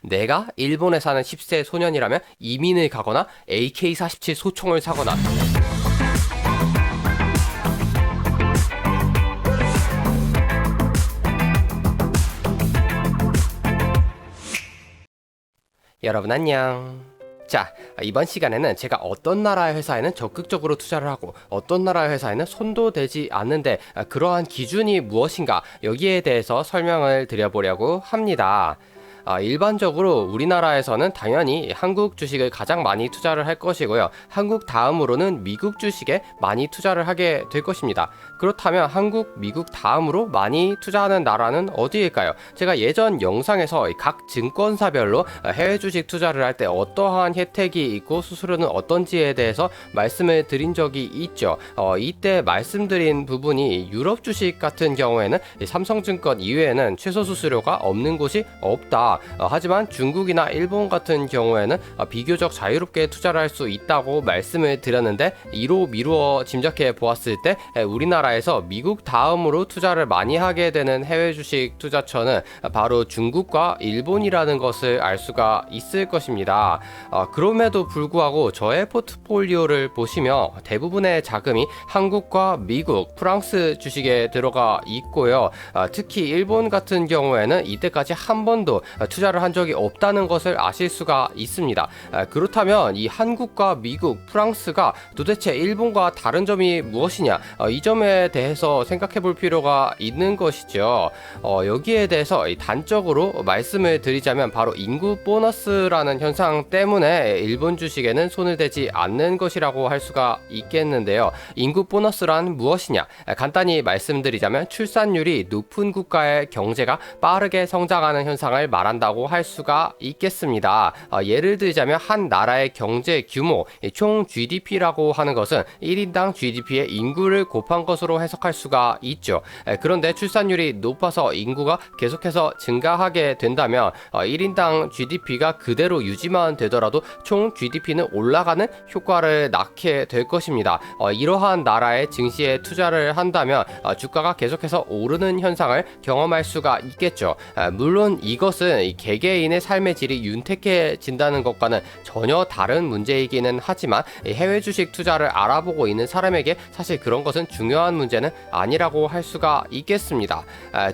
내가 일본에 사는 10세 소년이라면 이민을 가거나 AK-47 소총을 사거나 여러분 안녕. 자, 이번 시간에는 제가 어떤 나라의 회사에는 적극적으로 투자를 하고 어떤 나라의 회사에는 손도 대지 않는데 그러한 기준이 무엇인가 여기에 대해서 설명을 드려보려고 합니다. 일반적으로 우리나라에서는 당연히 한국 주식을 가장 많이 투자를 할 것이고요. 한국 다음으로는 미국 주식에 많이 투자를 하게 될 것입니다. 그렇다면 한국, 미국 다음으로 많이 투자하는 나라는 어디일까요? 제가 예전 영상에서 각 증권사별로 해외 주식 투자를 할 때 어떠한 혜택이 있고 수수료는 어떤지에 대해서 말씀을 드린 적이 있죠. 이때 말씀드린 부분이 유럽 주식 같은 경우에는 삼성증권 이외에는 최소 수수료가 없는 곳이 없다. 하지만 중국이나 일본 같은 경우에는 비교적 자유롭게 투자를 할 수 있다고 말씀을 드렸는데 이로 미루어 짐작해 보았을 때 우리나라에서 미국 다음으로 투자를 많이 하게 되는 해외 주식 투자처는 바로 중국과 일본이라는 것을 알 수가 있을 것입니다. 그럼에도 불구하고 저의 포트폴리오를 보시면 대부분의 자금이 한국과 미국, 프랑스 주식에 들어가 있고요. 특히 일본 같은 경우에는 이때까지 한 번도 투자를 한 적이 없다는 것을 아실 수가 있습니다. 그렇다면 이 한국과 미국, 프랑스가 도대체 일본과 다른 점이 무엇이냐? 이 점에 대해서 생각해 볼 필요가 있는 것이죠. 여기에 대해서 단적으로 말씀을 드리자면 바로 인구 보너스라는 현상 때문에 일본 주식에는 손을 대지 않는 것이라고 할 수가 있겠는데요. 인구 보너스란 무엇이냐? 간단히 말씀드리자면 출산율이 높은 국가의 경제가 빠르게 성장하는 현상을 말한다고 할 수가 있겠습니다. 예를 들자면 한 나라의 경제 규모, 총 GDP라고 하는 것은 1인당 GDP의 인구를 곱한 것으로 해석할 수가 있죠. 그런데 출산율이 높아서 인구가 계속해서 증가하게 된다면 1인당 GDP가 그대로 유지만 되더라도 총 GDP는 올라가는 효과를 낳게 될 것입니다. 이러한 나라의 증시에 투자를 한다면 주가가 계속해서 오르는 현상을 경험할 수가 있겠죠. 물론 이것은 개개인의 삶의 질이 윤택해진다는 것과는 전혀 다른 문제이기는 하지만 해외 주식 투자를 알아보고 있는 사람에게 사실 그런 것은 중요한 문제는 아니라고 할 수가 있겠습니다.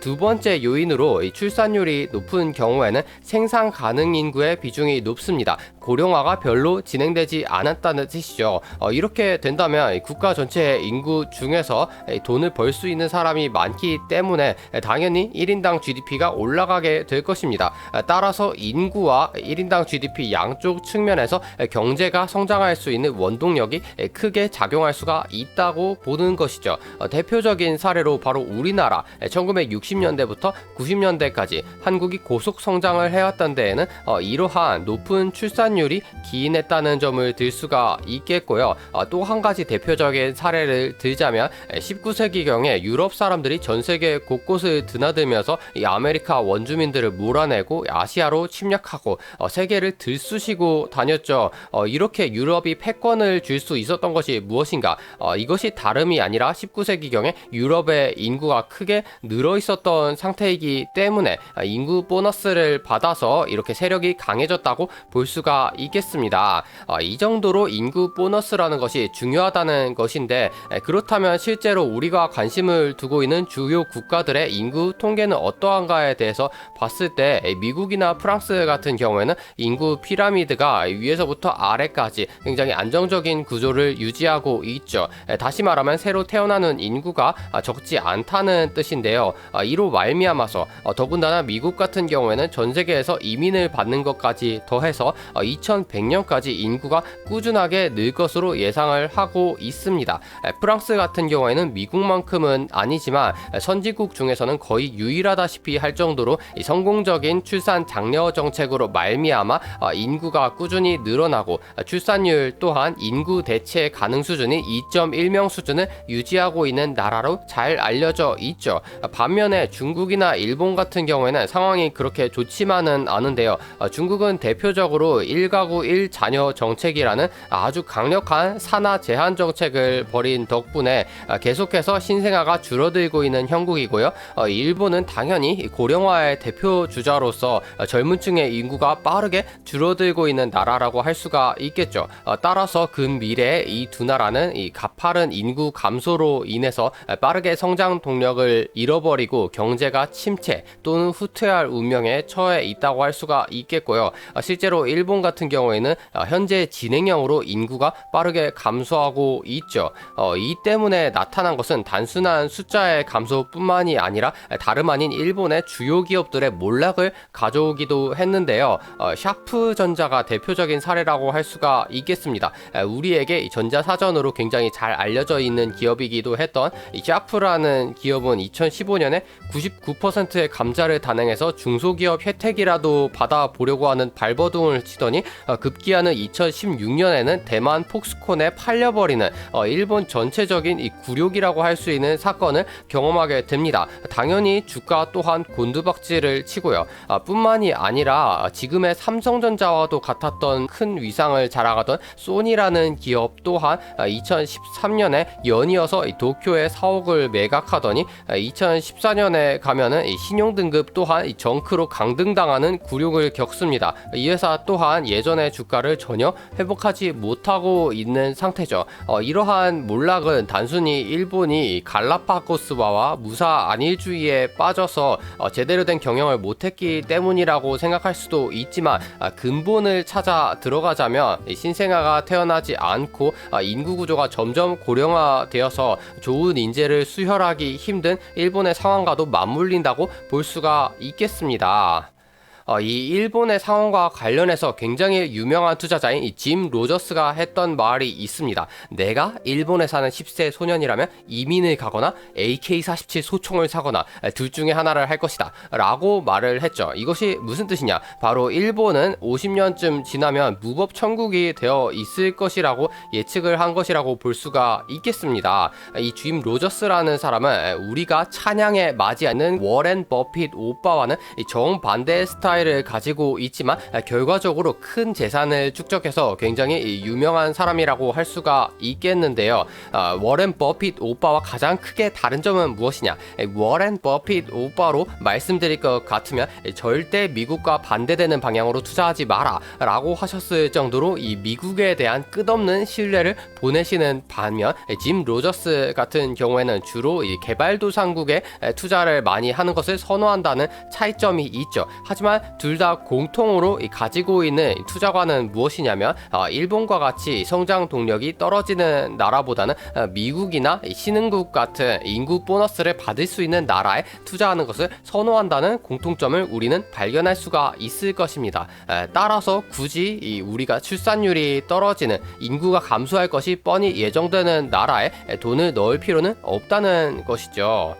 두 번째 요인으로 출산율이 높은 경우에는 생산 가능 인구의 비중이 높습니다. 고령화가 별로 진행되지 않았다는 뜻이죠. 이렇게 된다면 국가 전체의 인구 중에서 돈을 벌 수 있는 사람이 많기 때문에 당연히 1인당 GDP가 올라가게 될 것입니다. 따라서 인구와 1인당 GDP 양쪽 측면에서 경제가 성장할 수 있는 원동력이 크게 작용할 수가 있다고 보는 것이죠. 대표적인 사례로 바로 우리나라 1960년대부터 90년대까지 한국이 고속 성장을 해왔던 데에는 이러한 높은 출산율이 기인했다는 점을 들 수가 있겠고요. 또 한 가지 대표적인 사례를 들자면 19세기경에 유럽 사람들이 전 세계 곳곳을 드나들면서 이 아메리카 원주민들을 몰아내고 아시아로 침략하고 세계를 들쑤시고 다녔죠. 이렇게 유럽이 패권을 줄 수 있었던 것이 무엇인가? 이것이 다름이 아니라 19세기경에 유럽의 인구가 크게 늘어 있었던 상태이기 때문에 인구 보너스를 받아서 이렇게 세력이 강해졌다고 볼 수가 있겠습니다. 이 정도로 인구 보너스라는 것이 중요하다는 것인데 그렇다면 실제로 우리가 관심을 두고 있는 주요 국가들의 인구 통계는 어떠한가에 대해서 봤을 때 미국이나 프랑스 같은 경우에는 인구 피라미드가 위에서부터 아래까지 굉장히 안정적인 구조를 유지하고 있죠. 다시 말하면 새로 태어나는 인구가 적지 않다는 뜻인데요. 이로 말미암아서 더군다나 미국 같은 경우에는 전 세계에서 이민을 받는 것까지 더해서 2100년까지 인구가 꾸준하게 늘 것으로 예상을 하고 있습니다. 프랑스 같은 경우에는 미국만큼은 아니지만 선진국 중에서는 거의 유일하다시피 할 정도로 성공적인 출산 장려 정책으로 말미암아 인구가 꾸준히 늘어나고 출산율 또한 인구 대체 가능 수준이 2.1명 수준을 유지하고 있는 나라로 잘 알려져 있죠. 반면에 중국이나 일본 같은 경우에는 상황이 그렇게 좋지만은 않은데요. 중국은 대표적으로 1가구 1자녀 정책이라는 아주 강력한 산하 제한 정책을 벌인 덕분에 계속해서 신생아가 줄어들고 있는 형국이고요. 일본은 당연히 고령화의 대표 주자로서 나라로서 젊은 층의 인구가 빠르게 줄어들고 있는 나라라고 할 수가 있겠죠. 따라서 근미래에 이 두 나라는 이 가파른 인구 감소로 인해서 빠르게 성장 동력을 잃어버리고 경제가 침체 또는 후퇴할 운명에 처해 있다고 할 수가 있겠고요. 실제로 일본 같은 경우에는 현재 진행형으로 인구가 빠르게 감소하고 있죠. 이 때문에 나타난 것은 단순한 숫자의 감소뿐만이 아니라 다름 아닌 일본의 주요 기업들의 몰락을 가져오기도 했는데요. 샤프전자가 대표적인 사례라고 할 수가 있겠습니다. 우리에게 전자사전으로 굉장히 잘 알려져 있는 기업이기도 했던 샤프라는 기업은 2015년에 99%의 감자를 단행해서 중소기업 혜택이라도 받아보려고 하는 발버둥을 치더니 급기야는 2016년에는 대만 폭스콘에 팔려버리는 일본 전체적인 이 굴욕이라고 할 수 있는 사건을 경험하게 됩니다. 당연히 주가 또한 곤두박질을 치고요. 뿐만이 아니라 지금의 삼성전자와도 같았던 큰 위상을 자랑하던 소니라는 기업 또한 2013년에 연이어서 도쿄에 사옥을 매각하더니 2014년에 가면은 신용등급 또한 정크로 강등당하는 굴욕을 겪습니다. 이 회사 또한 예전의 주가를 전혀 회복하지 못하고 있는 상태죠. 이러한 몰락은 단순히 일본이 갈라파고스화와 무사 안일주의에 빠져서 제대로 된 경영을 못했기 때문이라고 생각할 수도 있지만 근본을 찾아 들어가자면 신생아가 태어나지 않고 인구 구조가 점점 고령화되어서 좋은 인재를 수혈하기 힘든 일본의 상황과도 맞물린다고 볼 수가 있겠습니다. 이 일본의 상황과 관련해서 굉장히 유명한 투자자인 짐 로저스가 했던 말이 있습니다. 내가 일본에 사는 10세 소년이라면 이민을 가거나 AK-47 소총을 사거나 둘 중에 하나를 할 것이다 라고 말을 했죠. 이것이 무슨 뜻이냐? 바로 일본은 50년쯤 지나면 무법 천국이 되어 있을 것이라고 예측을 한 것이라고 볼 수가 있겠습니다. 이 짐 로저스라는 사람은 우리가 찬양에 맞이하는 워렌 버핏 오빠와는 정반대의 스타일을 가지고 있지만 결과적으로 큰 재산을 축적해서 굉장히 유명한 사람이라고 할 수가 있겠는데요. 워렌 버핏 오빠와 가장 크게 다른 점은 무엇이냐? 워렌 버핏 오빠로 말씀드릴 것 같으면 절대 미국과 반대되는 방향으로 투자하지 마라 라고 하셨을 정도로 이 미국에 대한 끝없는 신뢰를 보내시는 반면 짐 로저스 같은 경우에는 주로 이 개발도상국에 투자를 많이 하는 것을 선호한다는 차이점이 있죠. 하지만 둘 다 공통으로 가지고 있는 투자관은 무엇이냐면 일본과 같이 성장 동력이 떨어지는 나라보다는 미국이나 신흥국 같은 인구 보너스를 받을 수 있는 나라에 투자하는 것을 선호한다는 공통점을 우리는 발견할 수가 있을 것입니다. 따라서 굳이 우리가 출산율이 떨어지는 인구가 감소할 것이 뻔히 예정되는 나라에 돈을 넣을 필요는 없다는 것이죠.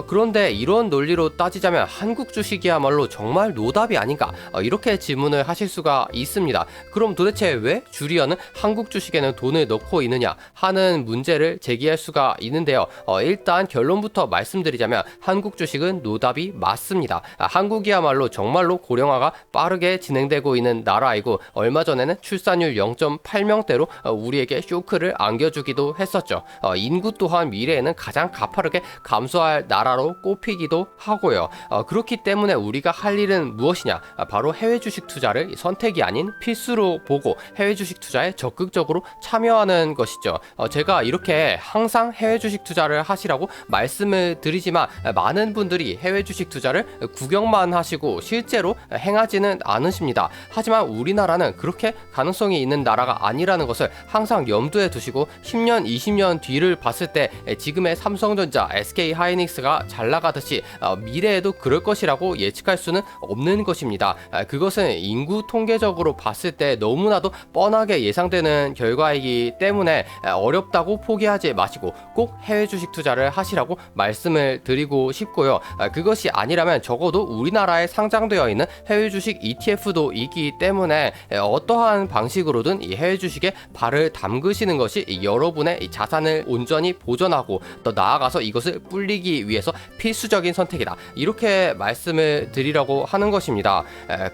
그런데 이런 논리로 따지자면 한국 주식이야말로 정말 노답이 아닌가 이렇게 질문을 하실 수가 있습니다. 그럼 도대체 왜 주리어는 한국 주식에는 돈을 넣고 있느냐 하는 문제를 제기할 수가 있는데요. 일단 결론부터 말씀드리자면 한국 주식은 노답이 맞습니다. 한국이야말로 정말로 고령화가 빠르게 진행되고 있는 나라이고 얼마 전에는 출산율 0.8명대로 우리에게 쇼크를 안겨주기도 했었죠. 인구 또한 미래에는 가장 가파르게 감소할 나라로 꼽히기도 하고요. 그렇기 때문에 우리가 할 일은 무엇이냐? 바로 해외 주식 투자를 선택이 아닌 필수로 보고 해외 주식 투자에 적극적으로 참여하는 것이죠. 제가 이렇게 항상 해외 주식 투자를 하시라고 말씀을 드리지만 많은 분들이 해외 주식 투자를 구경만 하시고 실제로 행하지는 않으십니다. 하지만 우리나라는 그렇게 가능성이 있는 나라가 아니라는 것을 항상 염두에 두시고 10년, 20년 뒤를 봤을 때 지금의 삼성전자, SK하이닉스가 잘 나가듯이 미래에도 그럴 것이라고 예측할 수는 없는 것입니다. 그것은 인구 통계적으로 봤을 때 너무나도 뻔하게 예상되는 결과이기 때문에 어렵다고 포기하지 마시고 꼭 해외 주식 투자를 하시라고 말씀을 드리고 싶고요. 그것이 아니라면 적어도 우리나라에 상장되어 있는 해외 주식 ETF도 있기 때문에 어떠한 방식으로든 이 해외 주식에 발을 담그시는 것이 여러분의 자산을 온전히 보존하고 더 나아가서 이것을 불리기 위해 위해서 필수적인 선택이다. 이렇게 말씀을 드리려고 하는 것입니다.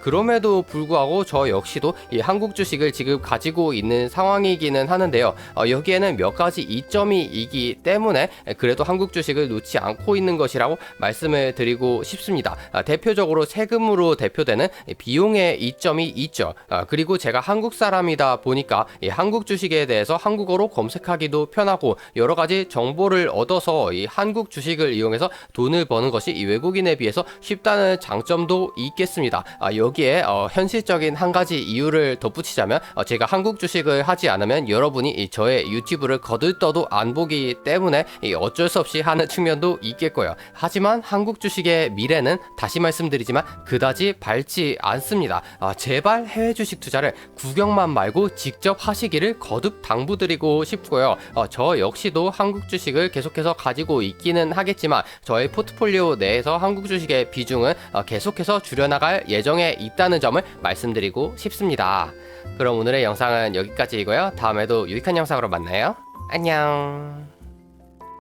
그럼에도 불구하고 저 역시도 이 한국 주식을 지금 가지고 있는 상황이기는 하는데요. 여기에는 몇 가지 이점이 있기 때문에 그래도 한국 주식을 놓지 않고 있는 것이라고 말씀을 드리고 싶습니다. 대표적으로 세금으로 대표되는 비용의 이점이 있죠. 그리고 제가 한국 사람이다 보니까 이 한국 주식에 대해서 한국어로 검색하기도 편하고 여러 가지 정보를 얻어서 이 한국 주식을 이용해서 돈을 버는 것이 이 외국인에 비해서 쉽다는 장점도 있겠습니다. 여기에 현실적인 한 가지 이유를 덧붙이자면 제가 한국 주식을 하지 않으면 여러분이 저의 유튜브를 거들떠도 안 보기 때문에 어쩔 수 없이 하는 측면도 있겠고요. 하지만 한국 주식의 미래는 다시 말씀드리지만 그다지 밝지 않습니다. 제발 해외 주식 투자를 구경만 말고 직접 하시기를 거듭 당부드리고 싶고요. 저 역시도 한국 주식을 계속해서 가지고 있기는 하겠지만 저의 포트폴리오 내에서 한국 주식의 비중은 계속해서 줄여나갈 예정에 있다는 점을 말씀드리고 싶습니다. 그럼 오늘의 영상은 여기까지이고요. 다음에도 유익한 영상으로 만나요. 안녕.